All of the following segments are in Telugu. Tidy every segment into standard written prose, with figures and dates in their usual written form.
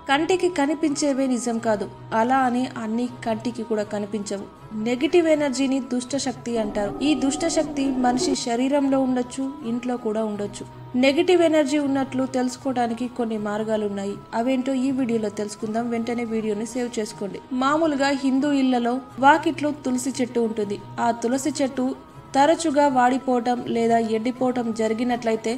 కంటికి కనిపించేవే నిజం కాదు, అలా అని అన్ని కంటికి కూడా కనిపించవు. నెగిటివ్ ఎనర్జీని దుష్ట శక్తి అంటారు. ఈ దుష్ట శక్తి మనిషి శరీరంలో ఉండొచ్చు, ఇంట్లో కూడా ఉండొచ్చు. నెగిటివ్ ఎనర్జీ ఉన్నట్లు తెలుసుకోవడానికి కొన్ని మార్గాలు ఉన్నాయి. అవేంటో ఈ వీడియోలో తెలుసుకుందాం. వెంటనే వీడియోని సేవ్ చేసుకోండి. మామూలుగా హిందూ ఇళ్లలో వాకిట్లో తులసి చెట్టు ఉంటుంది. ఆ తులసి చెట్టు తరచుగా వాడిపోవటం లేదా ఎండిపోవటం జరిగినట్లయితే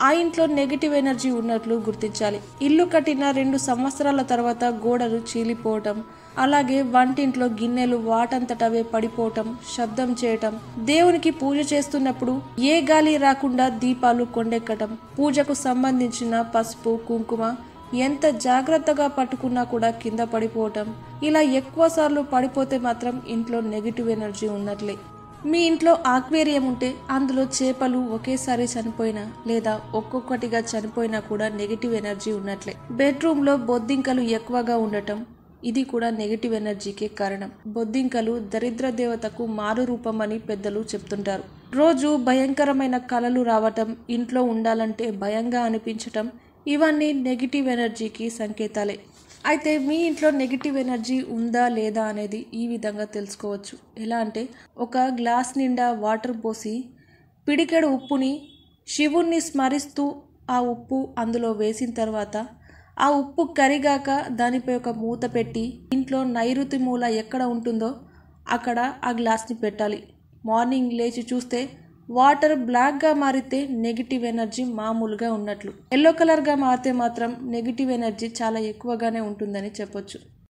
ఆ ఇంట్లో నెగిటివ్ ఎనర్జీ ఉన్నట్లు గుర్తించాలి. ఇల్లు కట్టిన 2 సంవత్సరాల తర్వాత గోడలు చీలిపోవటం, అలాగే వంటింట్లో గిన్నెలు వాటంతటవే పడిపోవటం, శబ్దం చేయటం, దేవునికి పూజ చేస్తున్నప్పుడు ఏ గాలి రాకుండా దీపాలు కొండెక్కటం, పూజకు సంబంధించిన పసుపు కుంకుమ ఎంత జాగ్రత్తగా పట్టుకున్నా కూడా కింద పడిపోవటం, ఇలా ఎక్కువ సార్లు పడిపోతే మాత్రం ఇంట్లో నెగిటివ్ ఎనర్జీ ఉన్నట్లే. మీ ఇంట్లో ఆక్వేరియం ఉంటే అందులో చేపలు ఒకేసారి చనిపోయినా లేదా ఒక్కొక్కటిగా చనిపోయినా కూడా నెగిటివ్ ఎనర్జీ ఉన్నట్లే. బెడ్రూమ్లో బొద్దింకలు ఎక్కువగా ఉండటం, ఇది కూడా నెగిటివ్ ఎనర్జీకే కారణం. బొద్దింకలు దరిద్ర దేవతకు మారు రూపం అని పెద్దలు చెప్తుంటారు. రోజు భయంకరమైన కలలు రావటం, ఇంట్లో ఉండాలంటే భయంగా అనిపించటం, ఇవన్నీ నెగిటివ్ ఎనర్జీకి సంకేతాలే. అయితే మీ ఇంట్లో నెగిటివ్ ఎనర్జీ ఉందా లేదా అనేది ఈ విధంగా తెలుసుకోవచ్చు. ఎలా అంటే, ఒక గ్లాస్ నిండా వాటర్ పోసి పిడికెడు ఉప్పుని శివుణ్ణి స్మరిస్తూ ఆ ఉప్పు అందులో వేసిన తర్వాత ఆ ఉప్పు కరిగాక దానిపై ఒక మూత పెట్టి ఇంట్లో నైరుతి మూల ఎక్కడ ఉంటుందో అక్కడ ఆ గ్లాస్ని పెట్టాలి. మార్నింగ్ లేచి చూస్తే వాటర్ బ్లాక్గా మారితే నెగిటివ్ ఎనర్జీ మామూలుగా ఉన్నట్లు. ఎల్లో కలర్గా మారితే మాత్రం నెగిటివ్ ఎనర్జీ చాలా ఎక్కువగానే ఉంటుందని చెప్పొచ్చు.